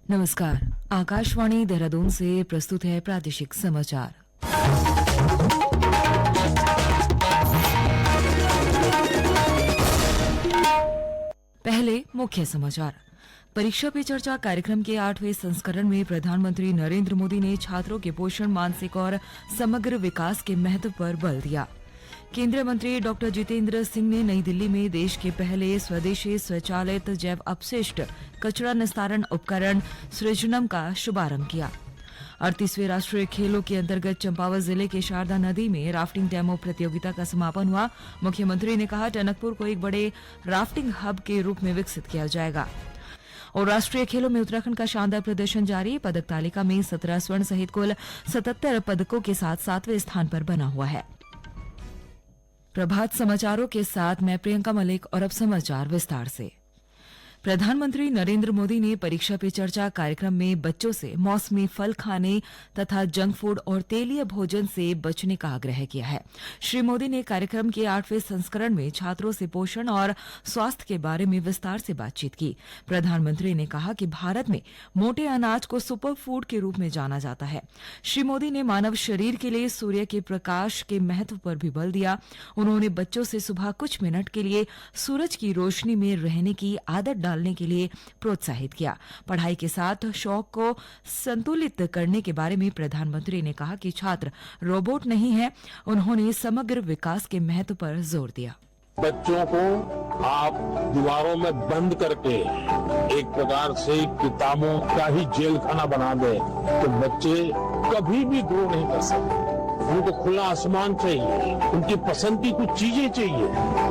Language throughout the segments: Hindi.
नमस्कार। आकाशवाणी देहरादून से प्रस्तुत है प्रादेशिक समाचार। पहले मुख्य समाचार। परीक्षा पे चर्चा कार्यक्रम के 8वें संस्करण में प्रधानमंत्री नरेंद्र मोदी ने छात्रों के पोषण, मानसिक और समग्र विकास के महत्व पर बल दिया। केंद्रीय मंत्री डॉक्टर जितेंद्र सिंह ने नई दिल्ली में देश के पहले स्वदेशी स्वचालित जैव अपशिष्ट कचरा निस्तारण उपकरण सृजनम का शुभारंभ किया। 38वें राष्ट्रीय खेलों के अंतर्गत चंपावत जिले के शारदा नदी में राफ्टिंग डेमो प्रतियोगिता का समापन हुआ। मुख्यमंत्री ने कहा, टनकपुर को एक बड़े राफ्टिंग हब के रूप में विकसित किया जाएगा। और राष्ट्रीय खेलों में उत्तराखंड का शानदार प्रदर्शन जारी। पदक तालिका में 17 स्वर्ण सहित कुल 77 पदकों के साथ 7वें स्थान पर बना हुआ है। प्रभात समाचारों के साथ मैं प्रियंका मलिक और अब समाचार विस्तार से। प्रधानमंत्री नरेंद्र मोदी ने परीक्षा पे चर्चा कार्यक्रम में बच्चों से मौसमी फल खाने तथा जंक फूड और तेलीय भोजन से बचने का आग्रह किया है। श्री मोदी ने कार्यक्रम के 8वें संस्करण में छात्रों से पोषण और स्वास्थ्य के बारे में विस्तार से बातचीत की। प्रधानमंत्री ने कहा कि भारत में मोटे अनाज को सुपर फूड के रूप में जाना जाता है। श्री मोदी ने मानव शरीर के लिए सूर्य के प्रकाश के महत्व पर भी बल दिया। उन्होंने बच्चों से सुबह कुछ मिनट के लिए सूरज की रोशनी में रहने की आदत डालने के लिए प्रोत्साहित किया। पढ़ाई के साथ शौक को संतुलित करने के बारे में प्रधानमंत्री ने कहा कि छात्र रोबोट नहीं है। उन्होंने समग्र विकास के महत्व पर जोर दिया। बच्चों को आप दीवारों में बंद करके एक प्रकार से किताबों का ही जेल खाना बना दे तो बच्चे कभी भी ग्रो नहीं कर सकते। उनको खुला आसमान चाहिए, उनकी पसंद की कुछ चीजें चाहिए।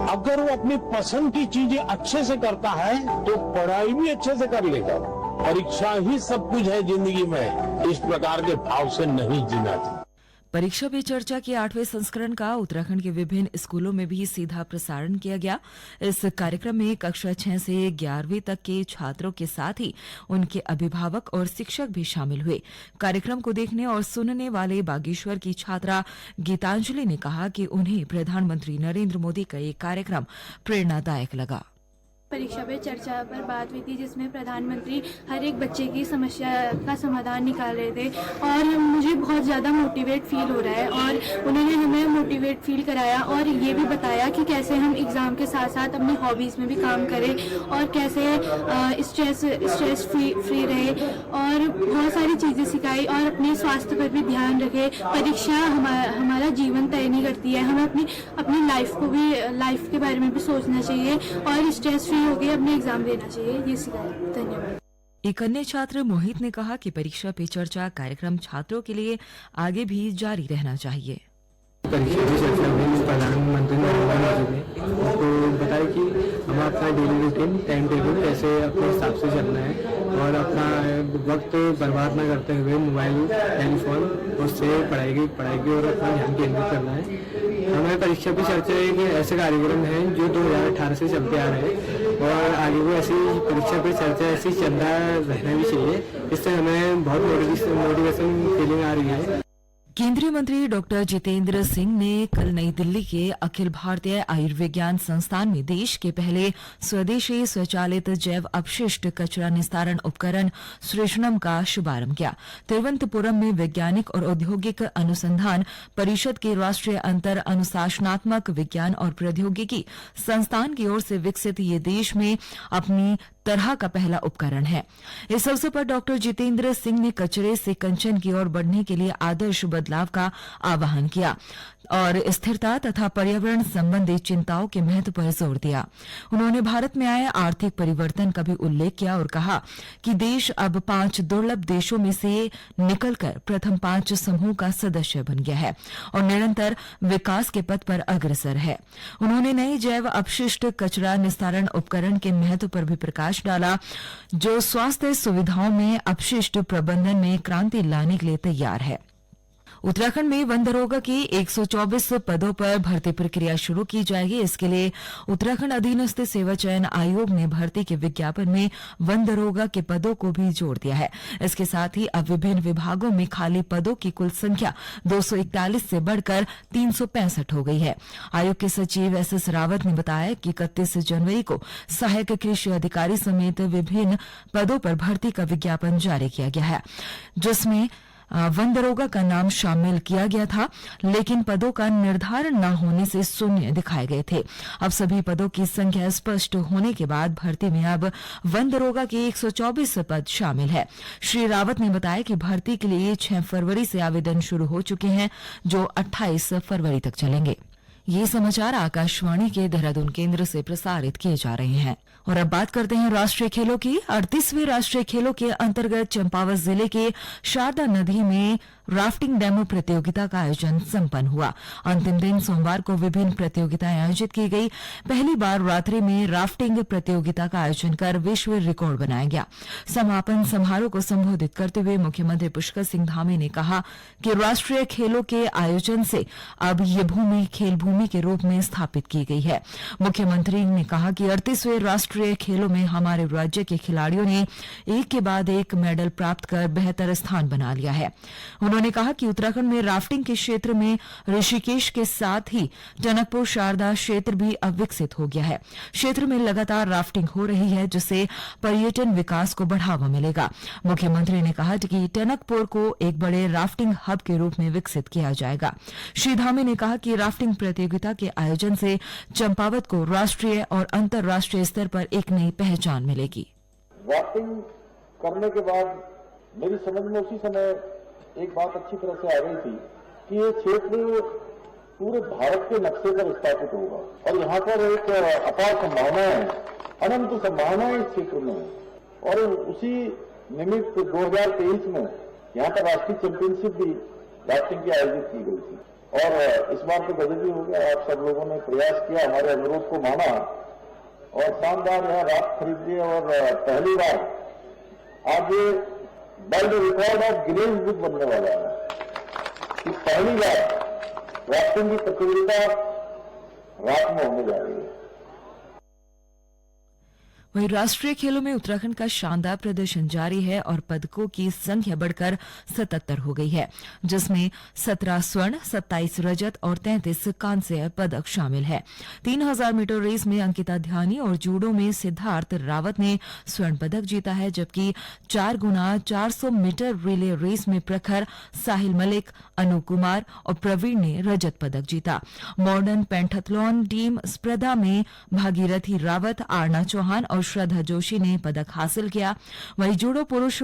अगर वो अपनी पसंद की चीजें अच्छे से करता है तो पढ़ाई भी अच्छे से कर लेगा। परीक्षा ही सब कुछ है जिंदगी में, इस प्रकार के भाव से नहीं जीना चाहिए। परीक्षा पे चर्चा के 8वें संस्करण का उत्तराखंड के विभिन्न स्कूलों में भी सीधा प्रसारण किया गया। इस कार्यक्रम में कक्षा 6 से 11वीं तक के छात्रों के साथ ही उनके अभिभावक और शिक्षक भी शामिल हुए। कार्यक्रम को देखने और सुनने वाले बागेश्वर की छात्रा गीतांजलि ने कहा कि उन्हें प्रधानमंत्री नरेंद्र मोदी का ये कार्यक्रम प्रेरणादायक लगा। परीक्षा पे चर्चा पर बात हुई थी जिसमें प्रधानमंत्री हर एक बच्चे की समस्या का समाधान निकाल रहे थे और मुझे बहुत ज़्यादा मोटिवेट फील हो रहा है और उन्होंने हमें मोटिवेट फील कराया और ये भी बताया कि कैसे हम एग्ज़ाम के साथ साथ अपनी हॉबीज़ में भी काम करें और कैसे स्ट्रेस फ्री रहे और बहुत सारी चीज़ें सिखाई और अपने स्वास्थ्य पर भी ध्यान रखें। परीक्षा हमारा जीवन तय नहीं करती है, हमें अपनी लाइफ के बारे में भी सोचना चाहिए और स्ट्रेस हो गए अपने एग्जाम देना चाहिए। ये सिखाया। धन्यवाद। एक अन्य छात्र मोहित ने कहा कि परीक्षा पे चर्चा कार्यक्रम छात्रों के लिए आगे भी जारी रहना चाहिए। परीक्षा पे चर्चा में प्रधानमंत्री नरेंद्र मोदी ने आपको बताया कि हम अपना डेली रूटीन टाइम टेबल कैसे अपने हिसाब से चलना है और अपना वक्त बर्बाद न करते हुए मोबाइल, टेलीफोन उससे पढ़ाई की और अपना ध्यान केंद्रित करना है। हमारे परीक्षा पे चर्चा एक ऐसे कार्यक्रम है जो 2018 से चलते आ रहे हैं और आगे वो ऐसी परीक्षा पे चर्चा ऐसी चलता रहना भी चाहिए। इससे हमें बहुत मोटिवेशन फीलिंग आ रही है। केंद्रीय मंत्री डॉक्टर जितेंद्र सिंह ने कल नई दिल्ली के अखिल भारतीय आयुर्विज्ञान संस्थान में देश के पहले स्वदेशी स्वचालित जैव अपशिष्ट कचरा निस्तारण उपकरण सृजनम का शुभारंभ किया। तिरुवनंतपुरम में वैज्ञानिक और औद्योगिक अनुसंधान परिषद के राष्ट्रीय अंतर अनुशासनात्मक विज्ञान और प्रौद्योगिकी संस्थान की ओर से विकसित ये देश में अपनी तरह का पहला उपकरण है। इस अवसर पर डॉक्टर जितेंद्र सिंह ने कचरे से कंचन की ओर बढ़ने के लिए आदर्श बदलाव का आह्वान किया और स्थिरता तथा पर्यावरण संबंधी चिंताओं के महत्व पर जोर दिया। उन्होंने भारत में आए आर्थिक परिवर्तन का भी उल्लेख किया और कहा कि देश अब 5 दुर्लभ देशों में से निकलकर प्रथम 5 समूह का सदस्य बन गया है और निरंतर विकास के पथ पर अग्रसर है। उन्होंने नए जैव अपशिष्ट कचरा निस्तारण उपकरण के महत्व पर भी प्रकाश डाला, जो स्वास्थ्य सुविधाओं में अपशिष्ट प्रबंधन में क्रांति लाने के लिए तैयार है। उत्तराखंड में वन दरोगा के 124 पदों पर भर्ती प्रक्रिया शुरू की जाएगी। इसके लिए उत्तराखंड अधीनस्थ सेवा चयन आयोग ने भर्ती के विज्ञापन में वन दरोगा के पदों को भी जोड़ दिया है। इसके साथ ही अब विभिन्न विभागों में खाली पदों की कुल संख्या 241 से बढ़कर 365 हो गई है। आयोग के सचिव एसएस रावत ने बताया कि 31 जनवरी को सहायक कृषि अधिकारी समेत विभिन्न पदों पर भर्ती का विज्ञापन जारी किया गया है, जिसमें वन दरोगा का नाम शामिल किया गया था, लेकिन पदों का निर्धारण न होने से शून्य दिखाए गए थे। अब सभी पदों की संख्या स्पष्ट होने के बाद भर्ती में अब वन दरोगा के 124 पद शामिल है। श्री रावत ने बताया कि भर्ती के लिए 6 फरवरी से आवेदन शुरू हो चुके हैं, जो 28 फरवरी तक चलेंगे। ये समाचार आकाशवाणी के देहरादून केंद्र से प्रसारित किए जा रहे हैं। और अब बात करते हैं राष्ट्रीय खेलों की। 38वें राष्ट्रीय खेलों के अंतर्गत चंपावत जिले के शारदा नदी में राफ्टिंग डेमो प्रतियोगिता का आयोजन संपन्न हुआ। अंतिम दिन सोमवार को विभिन्न प्रतियोगिताएं आयोजित की गई। पहली बार रात्रि में राफ्टिंग प्रतियोगिता का आयोजन कर विश्व रिकॉर्ड बनाया गया। समापन समारोह को संबोधित करते हुए मुख्यमंत्री पुष्कर सिंह धामी ने कहा कि राष्ट्रीय खेलों के आयोजन से अब ये भूमि खेल भूमि के रूप में स्थापित की गई है। मुख्यमंत्री ने कहा कि 38वें राष्ट्रीय खेलों में हमारे राज्य के खिलाड़ियों ने एक के बाद एक मेडल प्राप्त कर बेहतर स्थान बना लिया है। उन्होंने कहा कि उत्तराखंड में राफ्टिंग के क्षेत्र में ऋषिकेश के साथ ही टनकपुर शारदा क्षेत्र भी अब विकसित हो गया है। क्षेत्र में लगातार राफ्टिंग हो रही है, जिससे पर्यटन विकास को बढ़ावा मिलेगा। मुख्यमंत्री ने कहा कि टनकपुर को एक बड़े राफ्टिंग हब के रूप में विकसित किया जाएगा। श्री धामी ने कहा कि राफ्टिंग प्रतियोगिता के आयोजन से चंपावत को राष्ट्रीय और अंतर्राष्ट्रीय स्तर पर एक नई पहचान मिलेगी। राफ्टिंग करने के बाद मेरी समझ में उसी समय एक बात अच्छी तरह से आ गई थी कि ये क्षेत्र पूरे भारत के नक्शे पर स्थापित होगा और यहाँ पर एक अपार संभावनाएं, अनंत संभावनाएं इस क्षेत्र में है। और उसी निमित्त 2023 में यहाँ पर राष्ट्रीय चैंपियनशिप भी राफ्टिंग की आयोजित की गई थी और इस बार तो गजब ही हो गया। आप सब लोगों ने प्रयास किया, हमारे अनुरोध को माना और शानदार यहाँ राफ्ट खरीदिए और पहली बार आज ये world record of Guinness book बनने वाला है कि पहली बार राफ्टिंग की प्रतियोगिता रात में होने जा रही है। वहीं राष्ट्रीय खेलों में उत्तराखंड का शानदार प्रदर्शन जारी है और पदकों की संख्या बढ़कर 77 हो गई है, जिसमें 17 स्वर्ण, 27 रजत और 33 कांस्य पदक शामिल है। 3000 मीटर रेस में अंकिता ध्यानी और जूडो में सिद्धार्थ रावत ने स्वर्ण पदक जीता है, जबकि 4x400 मीटर रिले रेस में प्रखर, साहिल मलिक, अनु कुमार और प्रवीण ने रजत पदक जीता। मॉडर्न पेंटाथलॉन टीम स्पर्धा में भागीरथी रावत, आरना चौहान और श्रद्धा जोशी ने पदक हासिल किया। वहीं जूडो पुरुष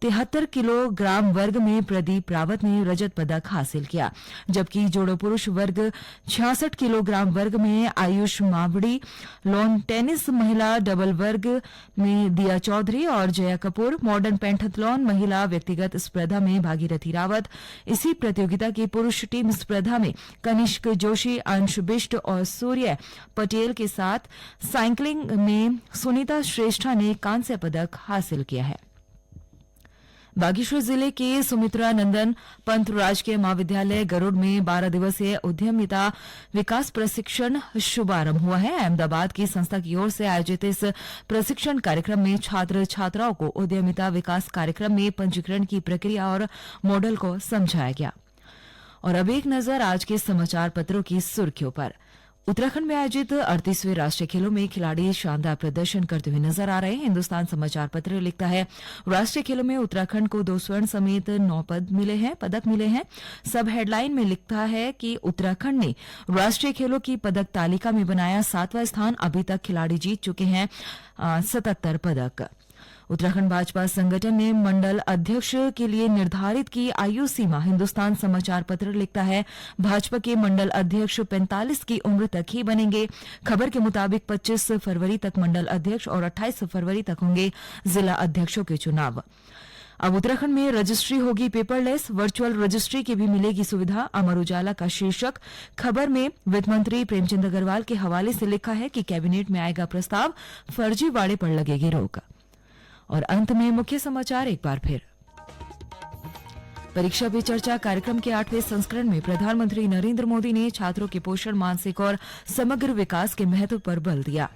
73 किलोग्राम वर्ग में प्रदीप रावत ने रजत पदक हासिल किया, जबकि जूडो पुरुष वर्ग 66 किलोग्राम वर्ग में आयुष मावड़ी, लॉन टेनिस महिला डबल वर्ग में दिया चौधरी और जया कपूर, मॉडर्न पेंटाथलॉन महिला व्यक्तिगत स्पर्धा में भागीरथी रावत, इसी प्रतियोगिता की पुरुष टीम स्पर्धा में कनिष्क जोशी, अंश बिष्ट और सूर्य पटेल के साथ साइकिलिंग में सुनीता श्रेष्ठा ने कांस्य पदक हासिल किया है। बागेश्वर जिले के सुमित्रा नंदन पंत राजकीय महाविद्यालय गरुड़ में 12 दिवसीय उद्यमिता विकास प्रशिक्षण शुभारंभ हुआ है। अहमदाबाद की संस्था की ओर से आयोजित इस प्रशिक्षण कार्यक्रम में छात्र छात्राओं को उद्यमिता विकास कार्यक्रम में पंजीकरण की प्रक्रिया और मॉडल को समझाया गया। और अब एक नजर आज के समाचार पत्रों की सुर्खियों पर। उत्तराखंड में आयोजित 38वें राष्ट्रीय खेलों में खिलाड़ी शानदार प्रदर्शन करते हुए नजर आ रहे हैं। हिन्दुस्तान समाचार पत्र लिखता है, राष्ट्रीय खेलों में उत्तराखंड को 2 स्वर्ण समेत 9 पदक मिले हैं। सब हेडलाइन में लिखता है कि उत्तराखंड ने राष्ट्रीय खेलों की पदक तालिका में बनाया 7वां स्थान। अभी तक खिलाड़ी जीत चुके हैं 77 पदक। उत्तराखंड भाजपा संगठन ने मंडल अध्यक्ष के लिए निर्धारित की आयु सीमा। हिन्दुस्तान समाचार पत्र लिखता है, भाजपा के मंडल अध्यक्ष 45 की उम्र तक ही बनेंगे। खबर के मुताबिक 25 फरवरी तक मंडल अध्यक्ष और 28 फरवरी तक होंगे जिला अध्यक्षों के चुनाव। अब उत्तराखंड में रजिस्ट्री होगी पेपरलेस, वर्चुअल रजिस्ट्री की भी मिलेगी सुविधा। अमर उजाला का शीर्षक खबर में वित्त मंत्री प्रेमचंद अग्रवाल के हवाले से लिखा है कि कैबिनेट में आएगा प्रस्ताव, फर्जीवाड़े पर लगेगी रोक। और अंत में मुख्य समाचार एक बार फिर। परीक्षा पे चर्चा कार्यक्रम के 8वें संस्करण में प्रधानमंत्री नरेंद्र मोदी ने छात्रों के पोषण, मानसिक और समग्र विकास के महत्व पर बल दिया।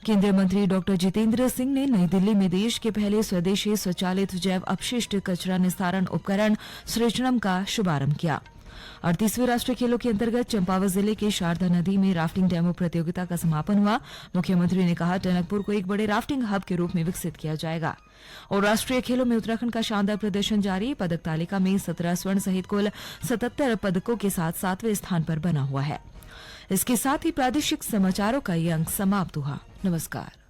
केंद्रीय मंत्री डॉक्टर जितेंद्र सिंह ने नई दिल्ली में देश के पहले स्वदेशी स्वचालित जैव अपशिष्ट कचरा निस्तारण उपकरण सृजनम का शुभारंभ किया। 38वें राष्ट्रीय खेलों के अंतर्गत चंपावत जिले के शारदा नदी में राफ्टिंग डेमो प्रतियोगिता का समापन हुआ। मुख्यमंत्री ने कहा, टनकपुर को एक बड़े राफ्टिंग हब के रूप में विकसित किया जाएगा। और राष्ट्रीय खेलों में उत्तराखंड का शानदार प्रदर्शन जारी। पदक तालिका में 17 स्वर्ण सहित कुल 77 पदकों के साथ 7वें स्थान पर बना हुआ है। इसके साथ ही प्रादेशिक समाचारों का ये अंक समाप्त हुआ। नमस्कार।